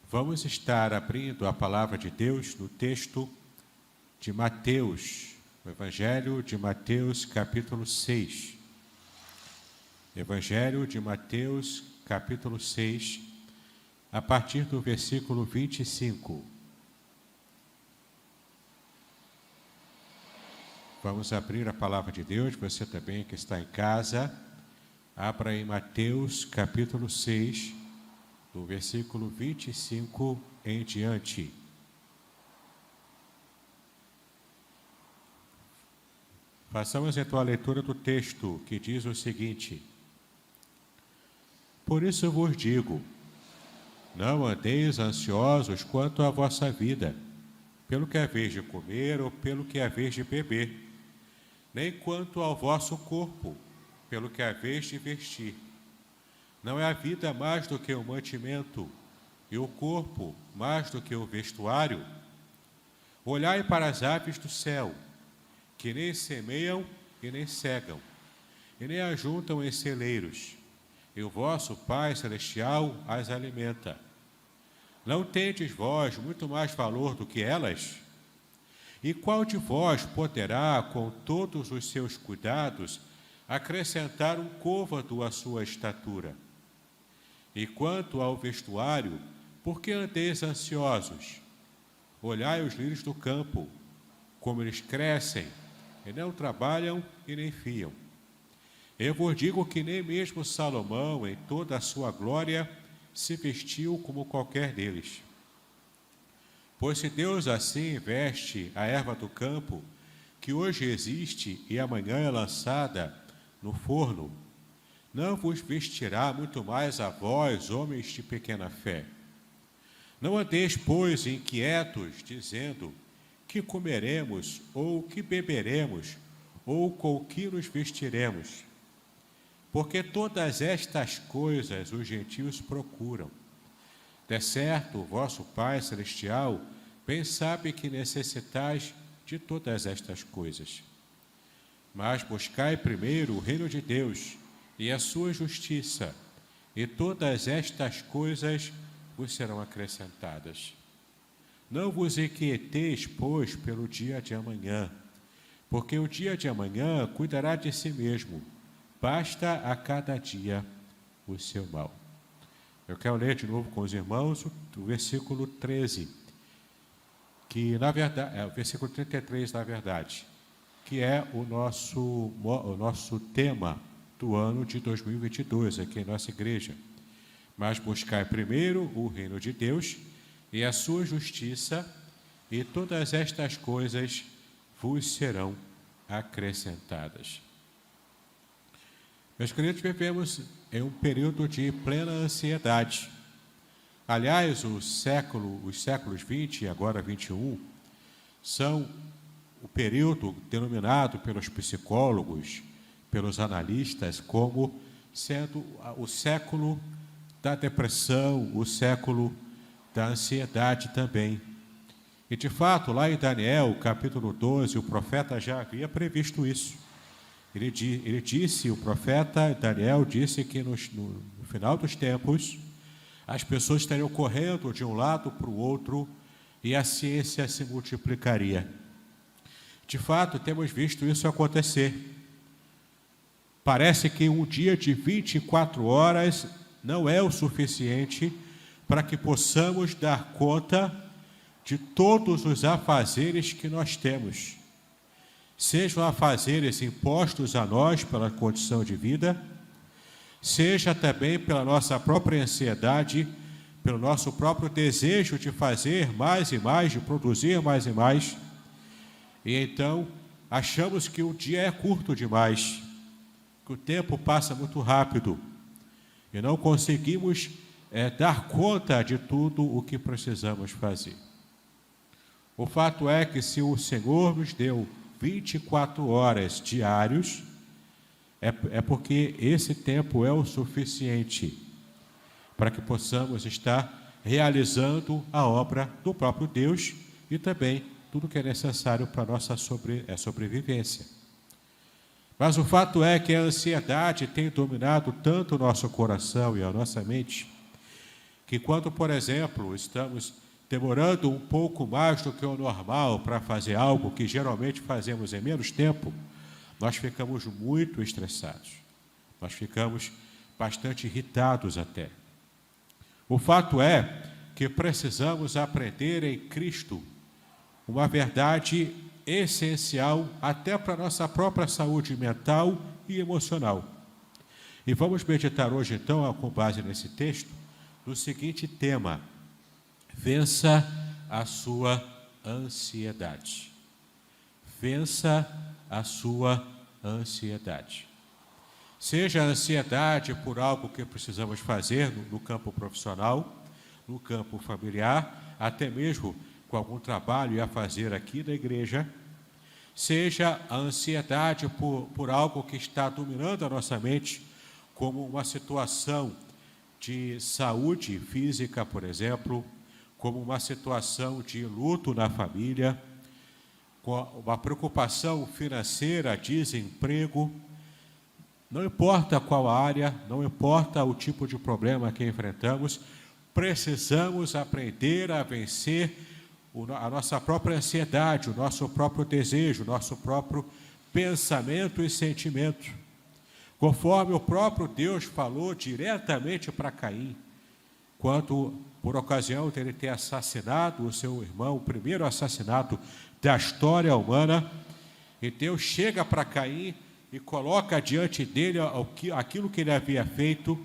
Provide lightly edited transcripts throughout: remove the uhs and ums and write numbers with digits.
Vamos estar abrindo a palavra de Deus no texto de Mateus, o Evangelho de Mateus, capítulo 6. Evangelho de Mateus, capítulo 6, a partir do versículo 25. Vamos abrir a palavra de Deus, você também que está em casa, abra em Mateus, capítulo 6, do versículo 25 em diante. Façamos então a leitura do texto, que diz o seguinte: Por isso vos digo, não andeis ansiosos quanto à vossa vida, pelo que haveis de comer ou pelo que haveis de beber, nem quanto ao vosso corpo, pelo que haveis de vestir. Não é a vida mais do que o mantimento, e o corpo mais do que o vestuário? Olhai para as aves do céu, que nem semeiam e nem cegam, e nem ajuntam em celeiros, e o vosso Pai Celestial as alimenta. Não tendes vós muito mais valor do que elas? E qual de vós poderá, com todos os seus cuidados, acrescentar um côvado à sua estatura? E quanto ao vestuário, por que andeis ansiosos? Olhai os lírios do campo, como eles crescem, e não trabalham e nem fiam. Eu vos digo que nem mesmo Salomão, em toda a sua glória, se vestiu como qualquer deles. Pois se Deus assim veste a erva do campo, que hoje existe e amanhã é lançada no forno, não vos vestirá muito mais a vós, homens de pequena fé? Não andeis, pois, inquietos, dizendo: que comeremos, ou que beberemos, ou com que nos vestiremos? Porque todas estas coisas os gentios procuram. De certo, o vosso Pai Celestial bem sabe que necessitais de todas estas coisas. Mas buscai primeiro o reino de Deus e a sua justiça, e todas estas coisas vos serão acrescentadas. Não vos inquieteis, pois, pelo dia de amanhã, porque o dia de amanhã cuidará de si mesmo. Basta a cada dia o seu mal. Eu quero ler de novo com os irmãos o versículo 13, que na verdade é o versículo 33, na verdade, que é o nosso tema do ano de 2022 aqui em nossa igreja. Mas buscai primeiro o reino de Deus e a sua justiça, e todas estas coisas vos serão acrescentadas. Meus queridos, vivemos em um período de plena ansiedade. Aliás, os séculos 20 e agora 21 são o período denominado pelos psicólogos, pelos analistas, como sendo o século da depressão, o século da ansiedade também. E, de fato, lá em Daniel, capítulo 12, o profeta já havia previsto isso. O profeta Daniel disse que no final dos tempos, as pessoas estariam correndo de um lado para o outro e a ciência se multiplicaria. De fato, temos visto isso acontecer. Parece que um dia de 24 horas não é o suficiente para que possamos dar conta de todos os afazeres que nós temos. Sejam afazeres impostos a nós pela condição de vida, seja também pela nossa própria ansiedade, pelo nosso próprio desejo de fazer mais e mais, de produzir mais e mais. E então, achamos que o dia é curto demais, que o tempo passa muito rápido, e não conseguimos dar conta de tudo o que precisamos fazer. O fato é que se o Senhor nos deu 24 horas diários, é porque esse tempo é o suficiente para que possamos estar realizando a obra do próprio Deus e também tudo que é necessário para a nossa sobrevivência. Mas o fato é que a ansiedade tem dominado tanto o nosso coração e a nossa mente, que quando, por exemplo, estamos demorando um pouco mais do que o normal para fazer algo que geralmente fazemos em menos tempo, nós ficamos muito estressados, nós ficamos bastante irritados até. O fato é que precisamos aprender em Cristo uma verdade essencial até para a nossa própria saúde mental e emocional. E vamos meditar hoje, então, com base nesse texto, no seguinte tema: vença a sua ansiedade. Vença a sua ansiedade. Seja a ansiedade por algo que precisamos fazer no campo profissional, no campo familiar, até mesmo com algum trabalho a fazer aqui na igreja, seja a ansiedade por algo que está dominando a nossa mente, como uma situação de saúde física, por exemplo, como uma situação de luto na família, com uma preocupação financeira, desemprego. Não importa qual área, não importa o tipo de problema que enfrentamos, precisamos aprender a vencer a nossa própria ansiedade, o nosso próprio desejo, o nosso próprio pensamento e sentimento. Conforme o próprio Deus falou diretamente para Caim, quando, por ocasião de ele ter assassinado o seu irmão, o primeiro assassinato da história humana, e Deus chega para Caim e coloca diante dele aquilo que ele havia feito.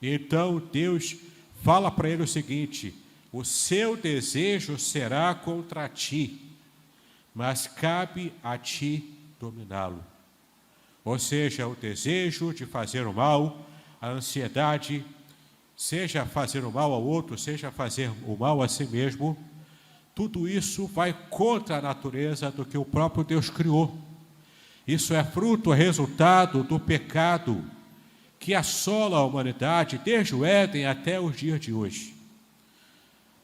E então Deus fala para ele o seguinte: o seu desejo será contra ti, mas cabe a ti dominá-lo. Ou seja, o desejo de fazer o mal, a ansiedade, seja fazer o mal ao outro, seja fazer o mal a si mesmo, tudo isso vai contra a natureza do que o próprio Deus criou. Isso é fruto, resultado do pecado que assola a humanidade desde o Éden até os dias de hoje.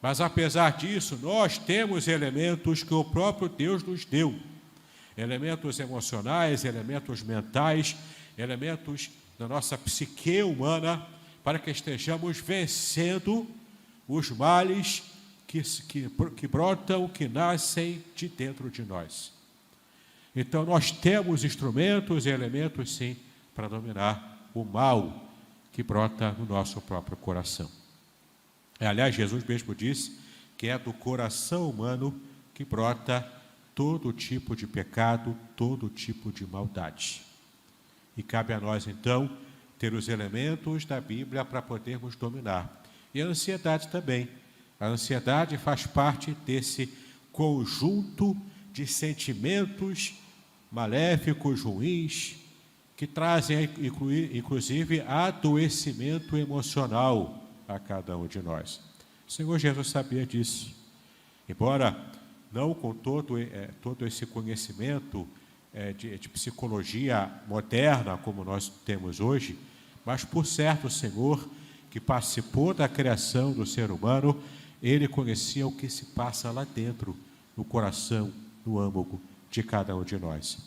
Mas apesar disso, nós temos elementos que o próprio Deus nos deu. Elementos emocionais, elementos mentais, elementos da nossa psique humana, para que estejamos vencendo os males que brotam, que nascem de dentro de nós. Então, nós temos instrumentos e elementos, sim, para dominar o mal que brota no nosso próprio coração. Aliás, Jesus mesmo disse que é do coração humano que brota todo tipo de pecado, todo tipo de maldade. E cabe a nós, então, ter os elementos da Bíblia para podermos dominar. E a ansiedade também. A ansiedade faz parte desse conjunto de sentimentos maléficos, ruins, que trazem, inclusive, adoecimento emocional a cada um de nós. O Senhor Jesus sabia disso. Embora não com todo esse conhecimento de psicologia moderna como nós temos hoje, mas por certo o Senhor, que participou da criação do ser humano, ele conhecia o que se passa lá dentro, no coração, no âmago de cada um de nós.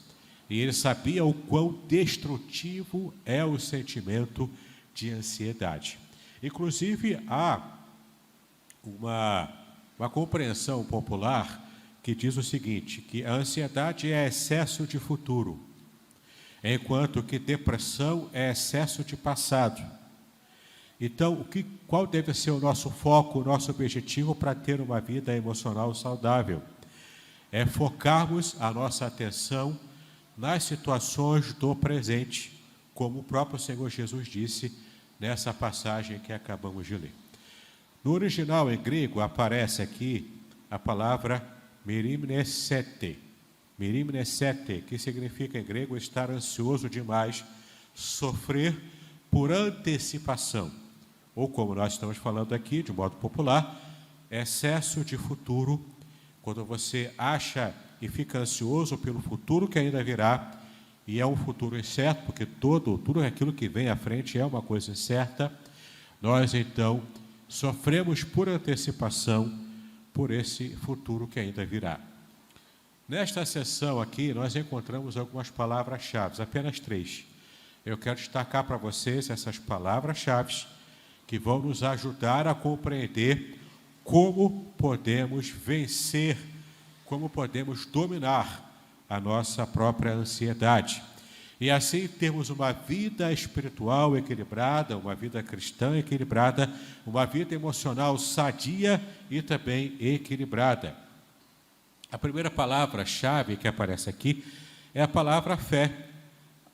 E ele sabia o quão destrutivo é o sentimento de ansiedade. Inclusive, há uma compreensão popular que diz o seguinte, que a ansiedade é excesso de futuro, enquanto que depressão é excesso de passado. Então, qual deve ser o nosso foco, o nosso objetivo para ter uma vida emocional saudável? É focarmos a nossa atenção nas situações do presente, como o próprio Senhor Jesus disse nessa passagem que acabamos de ler. No original em grego aparece aqui a palavra merimnesete, que significa em grego estar ansioso demais, sofrer por antecipação, ou como nós estamos falando aqui, de modo popular, excesso de futuro, quando você acha e fica ansioso pelo futuro que ainda virá, e é um futuro incerto, porque tudo aquilo que vem à frente é uma coisa incerta, nós então sofremos por antecipação por esse futuro que ainda virá. Nesta sessão aqui, nós encontramos algumas palavras-chave, apenas 3. Eu quero destacar para vocês essas palavras-chave que vão nos ajudar a compreender como podemos vencer, como podemos dominar a nossa própria ansiedade. E assim termos uma vida espiritual equilibrada, uma vida cristã equilibrada, uma vida emocional sadia e também equilibrada. A primeira palavra-chave que aparece aqui é a palavra fé,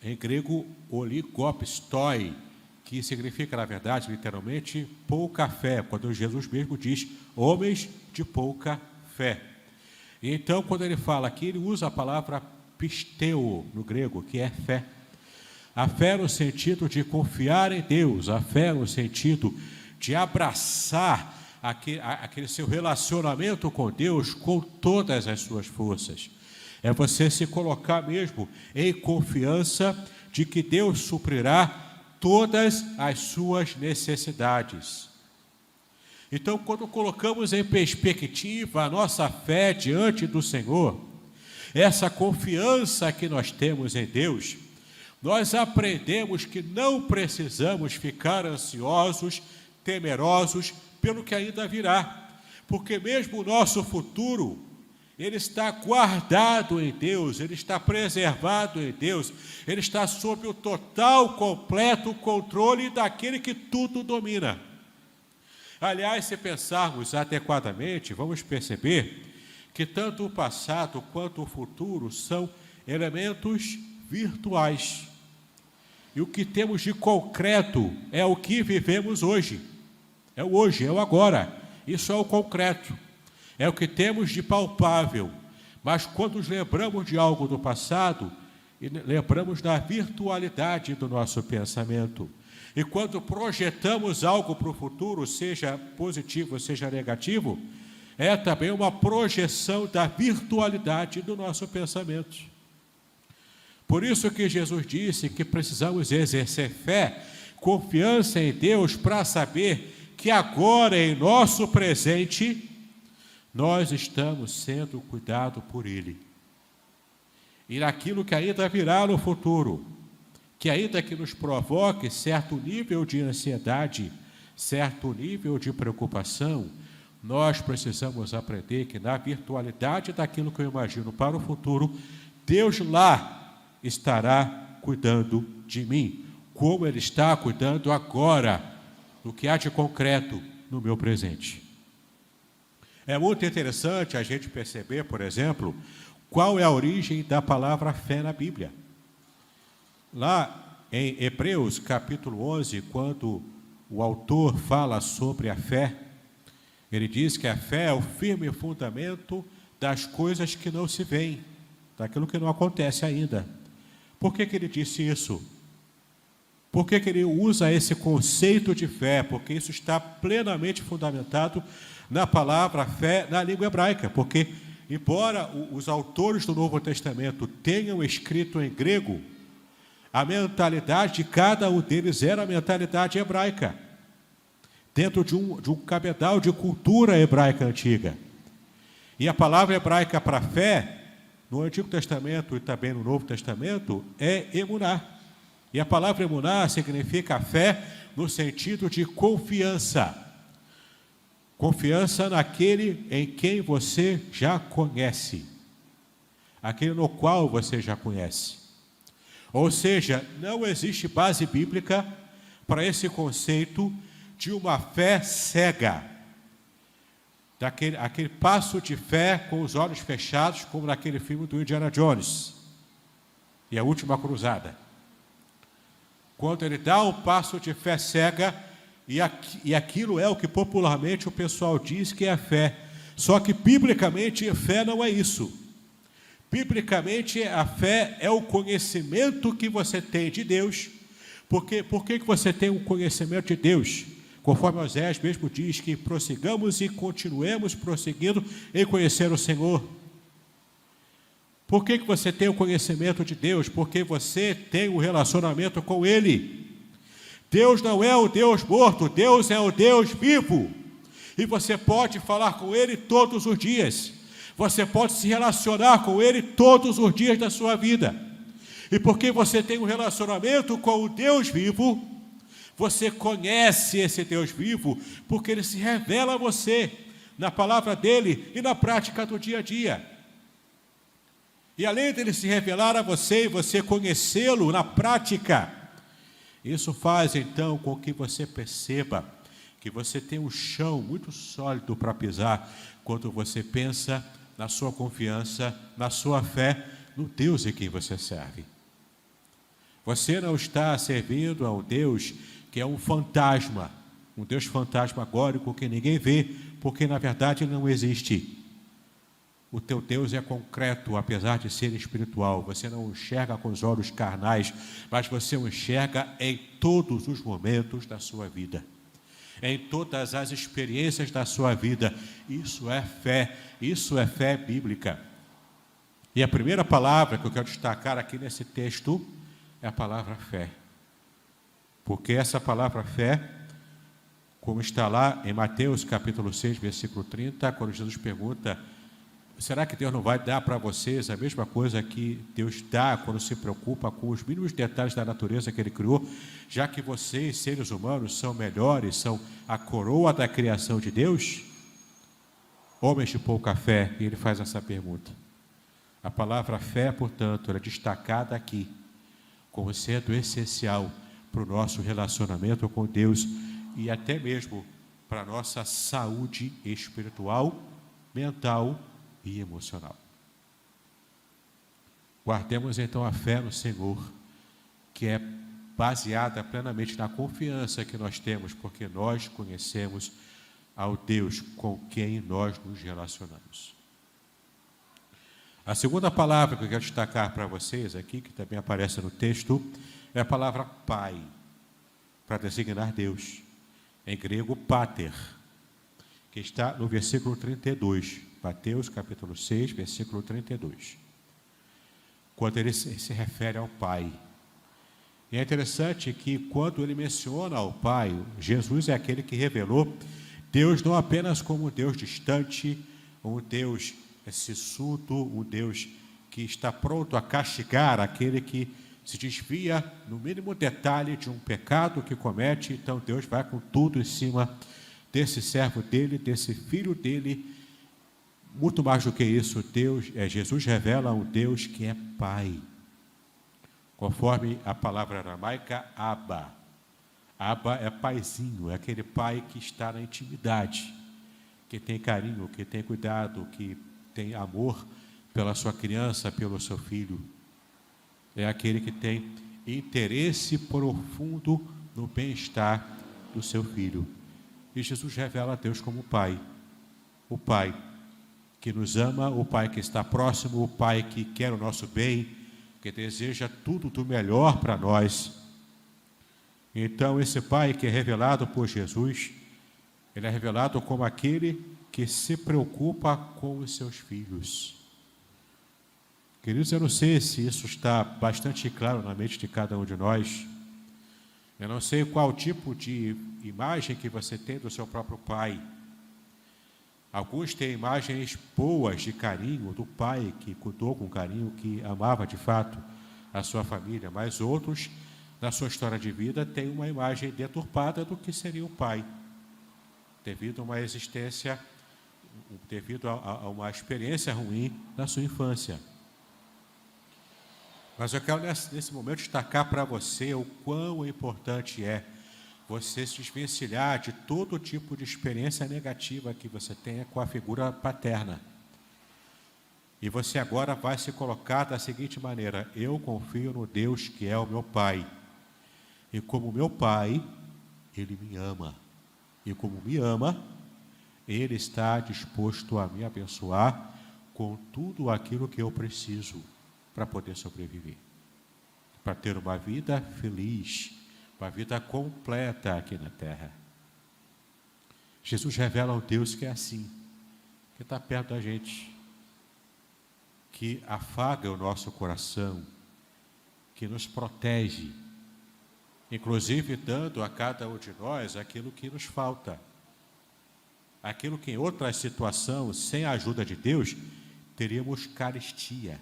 em grego oligopistoi, que significa, na verdade, literalmente, pouca fé, quando Jesus mesmo diz, homens de pouca fé. E então, quando ele fala aqui, ele usa a palavra pisteu, no grego, que é fé. A fé no sentido de confiar em Deus, a fé no sentido de abraçar aquele seu relacionamento com Deus com todas as suas forças. É você se colocar mesmo em confiança de que Deus suprirá todas as suas necessidades. Então, quando colocamos em perspectiva a nossa fé diante do Senhor, essa confiança que nós temos em Deus, nós aprendemos que não precisamos ficar ansiosos, temerosos pelo que ainda virá, porque mesmo o nosso futuro, ele está guardado em Deus, ele está preservado em Deus, ele está sob o total, completo controle daquele que tudo domina. Aliás, se pensarmos adequadamente, vamos perceber que tanto o passado quanto o futuro são elementos virtuais. E o que temos de concreto é o que vivemos hoje. É o hoje, é o agora. Isso é o concreto. É o que temos de palpável. Mas quando nos lembramos de algo do passado, lembramos da virtualidade do nosso pensamento. E quando projetamos algo para o futuro, seja positivo, seja negativo, é também uma projeção da virtualidade do nosso pensamento. Por isso que Jesus disse que precisamos exercer fé, confiança em Deus, para saber que agora, em nosso presente, nós estamos sendo cuidados por Ele. E naquilo que ainda virá no futuro, que ainda que nos provoque certo nível de ansiedade, certo nível de preocupação, nós precisamos aprender que na virtualidade daquilo que eu imagino para o futuro, Deus lá estará cuidando de mim, como Ele está cuidando agora, do que há de concreto no meu presente. É muito interessante a gente perceber, por exemplo, qual é a origem da palavra fé na Bíblia. Lá em Hebreus, capítulo 11, quando o autor fala sobre a fé, ele diz que a fé é o firme fundamento das coisas que não se veem, daquilo que não acontece ainda. Por que ele disse isso? Por que ele usa esse conceito de fé? Porque isso está plenamente fundamentado na palavra fé na língua hebraica. Porque, embora os autores do Novo Testamento tenham escrito em grego, a mentalidade de cada um deles era a mentalidade hebraica, dentro de um cabedal de cultura hebraica antiga. E a palavra hebraica para fé, no Antigo Testamento e também no Novo Testamento, é emuná. E a palavra emuná significa fé no sentido de confiança. Confiança naquele em quem você já conhece. Aquele no qual você já conhece. Ou seja, não existe base bíblica para esse conceito de uma fé cega. Aquele passo de fé com os olhos fechados, como naquele filme do Indiana Jones e a Última Cruzada. Quando ele dá um passo de fé cega, e aquilo é o que popularmente o pessoal diz que é a fé. Só que, biblicamente, a fé não é isso. Biblicamente, a fé é o conhecimento que você tem de Deus. Por que você tem um conhecimento de Deus? Conforme Osés mesmo diz que prossigamos e continuemos prosseguindo em conhecer o Senhor. Por que você tem o conhecimento de Deus? Porque você tem um relacionamento com Ele. Deus não é o Deus morto, Deus é o Deus vivo. E você pode falar com Ele todos os dias. Você pode se relacionar com Ele todos os dias da sua vida. E porque você tem um relacionamento com o Deus vivo, Você conhece esse Deus vivo porque Ele se revela a você na palavra dEle e na prática do dia a dia. E além dEle se revelar a você e você conhecê-lo na prática, isso faz então com que você perceba que você tem um chão muito sólido para pisar quando você pensa na sua confiança, na sua fé, no Deus em quem você serve. Você não está servindo a um Deus que é um fantasma, um Deus fantasmagórico que ninguém vê, porque na verdade ele não existe. O teu Deus é concreto, apesar de ser espiritual. Você não o enxerga com os olhos carnais, mas você o enxerga em todos os momentos da sua vida, em todas as experiências da sua vida. Isso é fé bíblica. E a primeira palavra que eu quero destacar aqui nesse texto é a palavra fé. Porque essa palavra fé, como está lá em Mateus capítulo 6, versículo 30, quando Jesus pergunta: será que Deus não vai dar para vocês a mesma coisa que Deus dá quando se preocupa com os mínimos detalhes da natureza que Ele criou, já que vocês, seres humanos, são melhores, são a coroa da criação de Deus? Homens de pouca fé. E Ele faz essa pergunta. A palavra fé, portanto, é destacada aqui como sendo essencial para o nosso relacionamento com Deus e até mesmo para a nossa saúde espiritual, mental e emocional. Guardemos então a fé no Senhor, que é baseada plenamente na confiança que nós temos, porque nós conhecemos ao Deus com quem nós nos relacionamos. A segunda palavra que eu quero destacar para vocês aqui, que também aparece no texto, é a palavra Pai, para designar Deus. Em grego, pater, que está no versículo 32. Mateus capítulo 6, versículo 32. Quando ele se refere ao Pai. E é interessante que quando ele menciona ao Pai, Jesus é aquele que revelou Deus não apenas como um Deus distante, um Deus sisudo, um Deus que está pronto a castigar aquele que se desvia no mínimo detalhe de um pecado que comete. Então Deus vai com tudo em cima desse servo dele, desse filho dele. Muito mais do que isso, Jesus revela um Deus que é Pai. Conforme a palavra aramaica, Abba. Abba é paizinho, é aquele pai que está na intimidade, que tem carinho, que tem cuidado, que tem amor pela sua criança, pelo seu filho. É aquele que tem interesse profundo no bem-estar do seu filho. E Jesus revela a Deus como Pai. O Pai que nos ama, o Pai que está próximo, o Pai que quer o nosso bem, que deseja tudo do melhor para nós. Então, esse Pai que é revelado por Jesus, ele é revelado como aquele que se preocupa com os seus filhos. Queridos, eu não sei se isso está bastante claro na mente de cada um de nós. Eu não sei qual tipo de imagem que você tem do seu próprio pai. Alguns têm imagens boas de carinho do pai que cuidou com carinho, que amava de fato a sua família, mas outros, na sua história de vida, têm uma imagem deturpada do que seria o pai, devido a uma existência, devido a uma experiência ruim na sua infância. Mas eu quero nesse momento destacar para você o quão importante é você se desvencilhar de todo tipo de experiência negativa que você tenha com a figura paterna. E você agora vai se colocar da seguinte maneira: eu confio no Deus que é o meu Pai. E como meu Pai, Ele me ama. E como me ama, Ele está disposto a me abençoar com tudo aquilo que eu preciso para poder sobreviver, para ter uma vida feliz, uma vida completa aqui na terra. Jesus revela ao Deus que é assim, que está perto da gente, que afaga o nosso coração, que nos protege, inclusive dando a cada um de nós aquilo que nos falta, aquilo que em outra situação, sem a ajuda de Deus, teríamos carestia.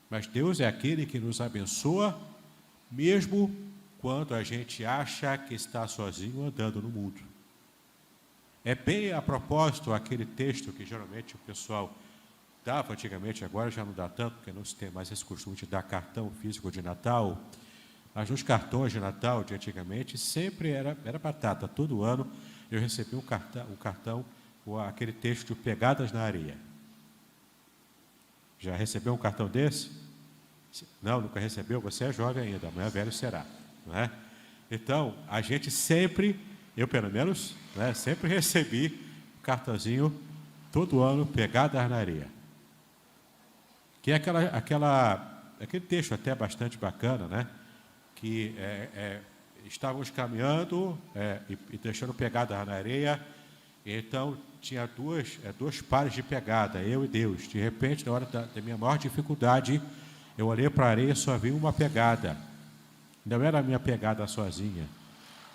Mas Deus é aquele que nos abençoa, mesmo quando a gente acha que está sozinho andando no mundo. É bem a propósito aquele texto que geralmente o pessoal dava antigamente, agora já não dá tanto, porque não se tem mais esse costume de dar cartão físico de Natal, mas nos cartões de Natal de antigamente sempre era batata. Todo ano eu recebi um cartão com aquele texto de Pegadas na Areia. Já recebeu um cartão desse? Não, nunca recebeu? Você é jovem ainda, amanhã velho será. Não é? Então, a gente sempre, eu pelo menos, né, sempre recebi um cartãozinho todo ano, Pegadas na Areia. Que é aquele texto até bastante bacana, né? Que estávamos caminhando e deixando pegadas na areia, então tinha dois pares de pegada, eu e Deus. De repente, na hora da minha maior dificuldade, eu olhei para a areia e só vi uma pegada. Não era a minha pegada sozinha,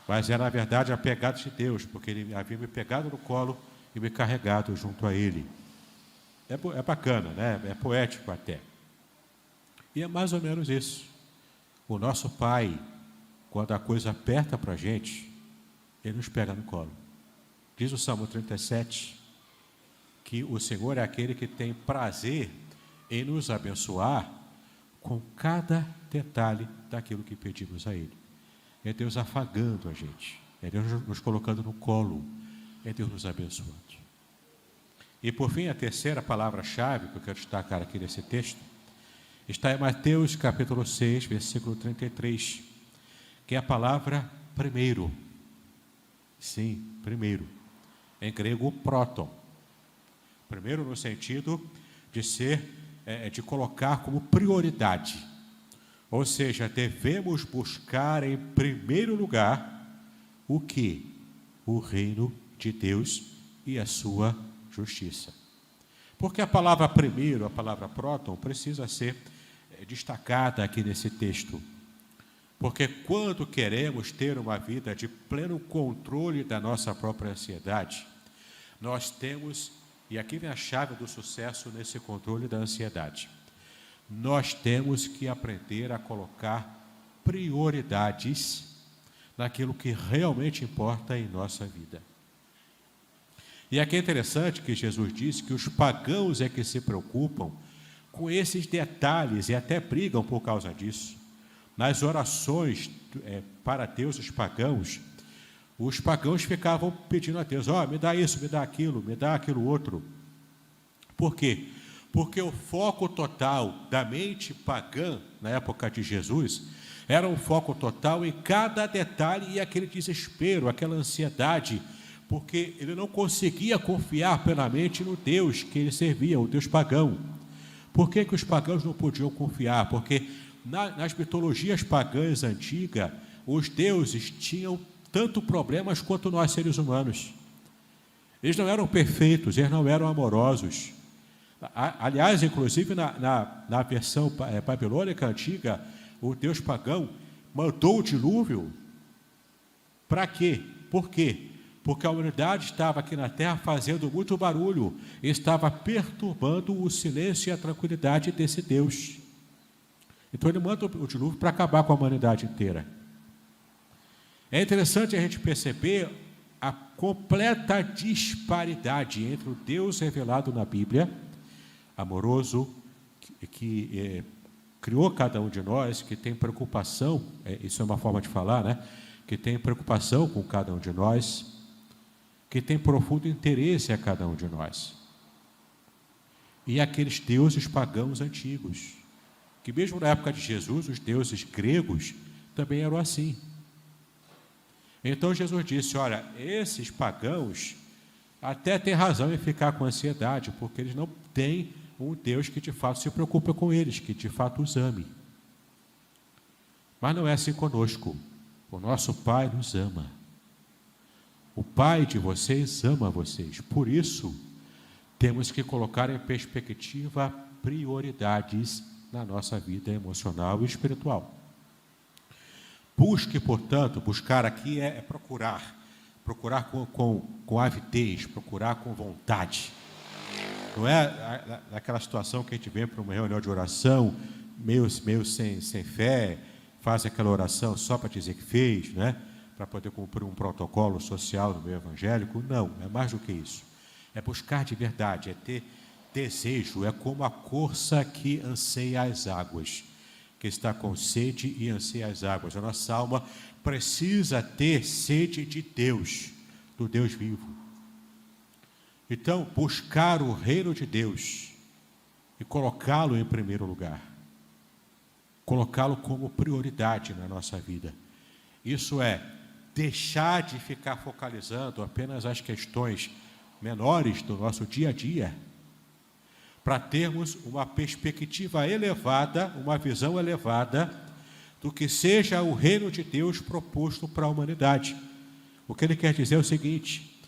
mas era, na verdade, a pegada de Deus, porque Ele havia me pegado no colo e me carregado junto a Ele. É bacana, né? É poético até. E é mais ou menos isso. O nosso Pai, quando a coisa aperta para a gente, Ele nos pega no colo. Diz o Salmo 37, que o Senhor é aquele que tem prazer em nos abençoar com cada detalhe daquilo que pedimos a Ele. É Deus afagando a gente, é Deus nos colocando no colo, é Deus nos abençoando. E por fim, a terceira palavra-chave que eu quero destacar aqui nesse texto, está em Mateus capítulo 6, versículo 33, que é a palavra primeiro. Sim, primeiro. Em grego, próton. Primeiro no sentido de de colocar como prioridade. Ou seja, devemos buscar em primeiro lugar o quê? O reino de Deus e a sua justiça. Porque a palavra primeiro, a palavra próton, precisa ser destacada aqui nesse texto. Porque quando queremos ter uma vida de pleno controle da nossa própria ansiedade, nós temos, e aqui vem a chave do sucesso nesse controle da ansiedade, nós temos que aprender a colocar prioridades naquilo que realmente importa em nossa vida. E aqui é interessante que Jesus disse que os pagãos é que se preocupam com esses detalhes e até brigam por causa disso. Nas orações para Deus, os pagãos ficavam pedindo a Deus, me dá isso, me dá aquilo outro. Por quê? Porque o foco total da mente pagã, na época de Jesus, era um foco total em cada detalhe e aquele desespero, aquela ansiedade, porque ele não conseguia confiar plenamente no Deus que ele servia, o Deus pagão. Por que os pagãos não podiam confiar? Porque nas mitologias pagãs antigas, os deuses tinham tanto problemas quanto nós, seres humanos. Eles não eram perfeitos, eles não eram amorosos. Aliás, inclusive, na versão babilônica antiga, o Deus pagão mandou o dilúvio. Para quê? Por quê? Porque a humanidade estava aqui na Terra fazendo muito barulho, estava perturbando o silêncio e a tranquilidade desse Deus. Então ele manda o dilúvio para acabar com a humanidade inteira. É interessante a gente perceber a completa disparidade entre o Deus revelado na Bíblia, amoroso, que criou cada um de nós, que tem preocupação, isso é uma forma de falar, né? Que tem preocupação com cada um de nós, que tem profundo interesse a cada um de nós. E aqueles deuses pagãos antigos, que mesmo na época de Jesus, os deuses gregos também eram assim. Então Jesus disse, olha, esses pagãos até têm razão em ficar com ansiedade, porque eles não têm um Deus que de fato se preocupa com eles, que de fato os ame. Mas não é assim conosco. O nosso Pai nos ama. O Pai de vocês ama vocês. Por isso, temos que colocar em perspectiva prioridades na nossa vida emocional e espiritual. Busque, portanto, buscar aqui é procurar com avidez, procurar com vontade. Não é aquela situação que a gente vem para uma reunião de oração, meio sem fé, faz aquela oração só para dizer que fez, né? Para poder cumprir um protocolo social no meio evangélico. Não, é mais do que isso. É buscar de verdade, é ter desejo, é como a corça que anseia as águas, que está com sede e anseia as águas. A nossa alma precisa ter sede de Deus, do Deus vivo. Então, buscar o reino de Deus e colocá-lo em primeiro lugar, colocá-lo como prioridade na nossa vida. Isso é deixar de ficar focalizando apenas as questões menores do nosso dia a dia, para termos uma perspectiva elevada, uma visão elevada do que seja o reino de Deus proposto para a humanidade. O que ele quer dizer é o seguinte: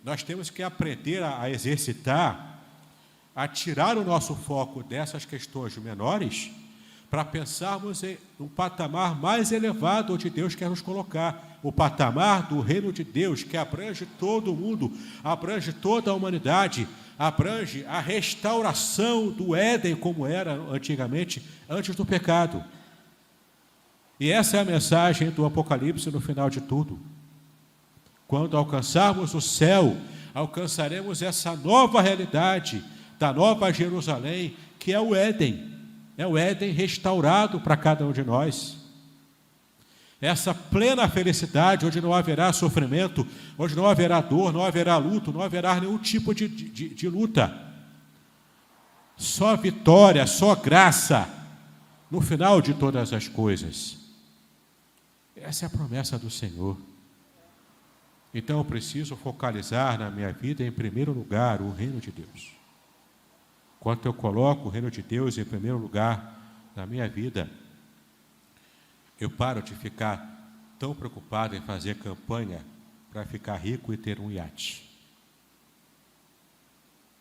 nós temos que aprender a exercitar, a tirar o nosso foco dessas questões menores, para pensarmos em um patamar mais elevado onde Deus quer nos colocar, o patamar do reino de Deus, que abrange todo o mundo, abrange toda a humanidade, abrange a restauração do Éden como era antigamente, antes do pecado. E essa é a mensagem do Apocalipse no final de tudo. Quando alcançarmos o céu, alcançaremos essa nova realidade da nova Jerusalém, que é o Éden. É o Éden restaurado para cada um de nós. Essa plena felicidade, onde não haverá sofrimento, onde não haverá dor, não haverá luto, não haverá nenhum tipo de luta. Só vitória, só graça, no final de todas as coisas. Essa é a promessa do Senhor. Então eu preciso focalizar na minha vida, em primeiro lugar, o reino de Deus. Quando eu coloco o reino de Deus em primeiro lugar na minha vida, eu paro de ficar tão preocupado em fazer campanha para ficar rico e ter um iate.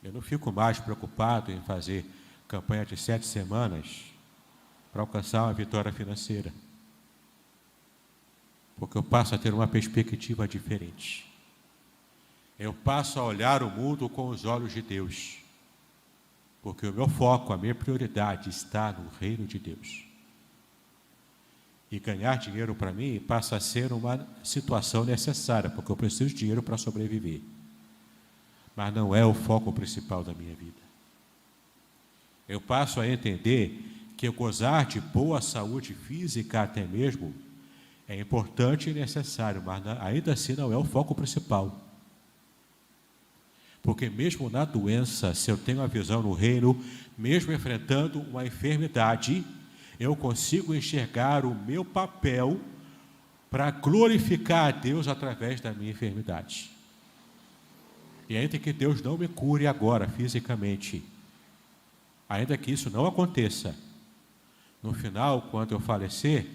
Eu não fico mais preocupado em fazer campanha de 7 semanas para alcançar uma vitória financeira. Porque eu passo a ter uma perspectiva diferente. Eu passo a olhar o mundo com os olhos de Deus. Porque o meu foco, a minha prioridade está no reino de Deus. E ganhar dinheiro para mim passa a ser uma situação necessária, porque eu preciso de dinheiro para sobreviver. Mas não é o foco principal da minha vida. Eu passo a entender que gozar de boa saúde física até mesmo é importante e necessário, mas ainda assim não é o foco principal. Porque mesmo na doença, se eu tenho a visão no reino, mesmo enfrentando uma enfermidade, eu consigo enxergar o meu papel para glorificar a Deus através da minha enfermidade. E ainda que Deus não me cure agora, fisicamente, ainda que isso não aconteça, no final, quando eu falecer,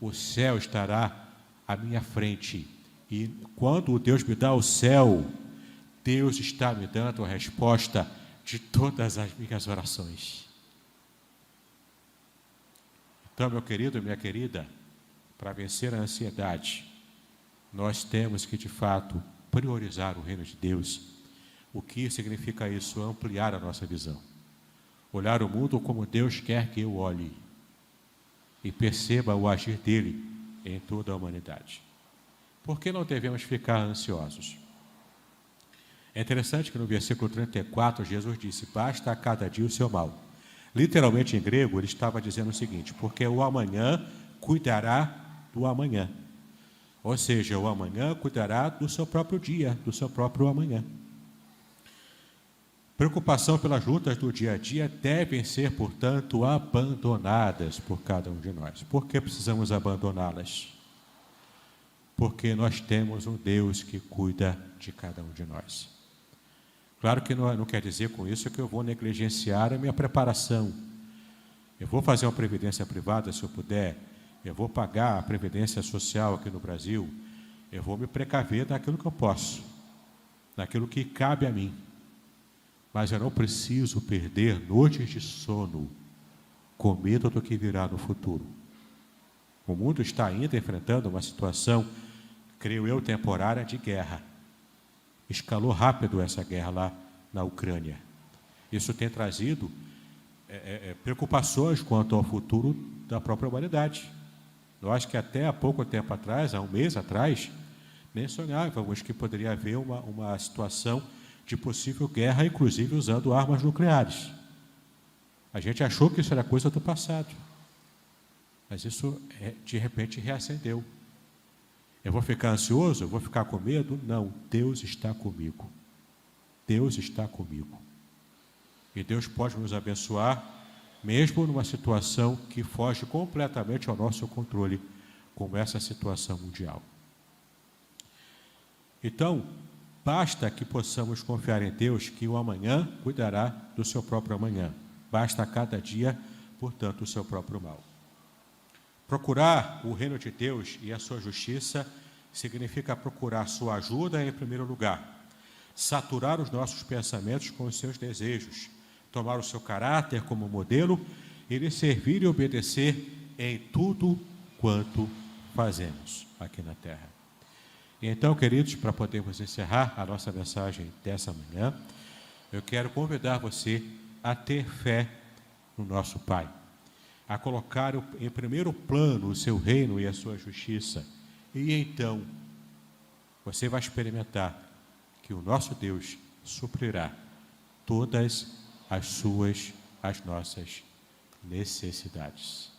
o céu estará à minha frente. E quando Deus me dá o céu, Deus está me dando a resposta de todas as minhas orações. Então, meu querido e minha querida, para vencer a ansiedade, nós temos que, de fato, priorizar o reino de Deus. O que significa isso? Ampliar a nossa visão. Olhar o mundo como Deus quer que eu olhe e perceba o agir dele em toda a humanidade. Por que não devemos ficar ansiosos? É interessante que no versículo 34, Jesus disse: basta a cada dia o seu mal. Literalmente em grego, ele estava dizendo o seguinte: porque o amanhã cuidará do amanhã. Ou seja, o amanhã cuidará do seu próprio dia, do seu próprio amanhã. Preocupação pelas lutas do dia a dia devem ser, portanto, abandonadas por cada um de nós. Por que precisamos abandoná-las? Porque nós temos um Deus que cuida de cada um de nós. Claro que não quer dizer com isso que eu vou negligenciar a minha preparação. Eu vou fazer uma previdência privada, se eu puder. Eu vou pagar a previdência social aqui no Brasil. Eu vou me precaver daquilo que eu posso, daquilo que cabe a mim. Mas eu não preciso perder noites de sono com medo do que virá no futuro. O mundo está ainda enfrentando uma situação, creio eu, temporária de guerra. Escalou rápido essa guerra lá na Ucrânia. Isso tem trazido preocupações quanto ao futuro da própria humanidade. Nós que até há pouco tempo atrás, há um mês atrás, nem sonhávamos que poderia haver uma situação de possível guerra, inclusive usando armas nucleares. A gente achou que isso era coisa do passado, mas isso de repente reacendeu. Eu vou ficar ansioso? Eu vou ficar com medo? Não, Deus está comigo. Deus está comigo. E Deus pode nos abençoar, mesmo numa situação que foge completamente ao nosso controle, como essa situação mundial. Então, basta que possamos confiar em Deus, que o amanhã cuidará do seu próprio amanhã. Basta a cada dia, portanto, o seu próprio mal. Procurar o reino de Deus e a sua justiça significa procurar sua ajuda em primeiro lugar, saturar os nossos pensamentos com os seus desejos, tomar o seu caráter como modelo e lhe servir e obedecer em tudo quanto fazemos aqui na terra. E então, queridos, para podermos encerrar a nossa mensagem dessa manhã, eu quero convidar você a ter fé no nosso Pai, a colocar em primeiro plano o seu reino e a sua justiça. E então, você vai experimentar que o nosso Deus suprirá todas as nossas necessidades.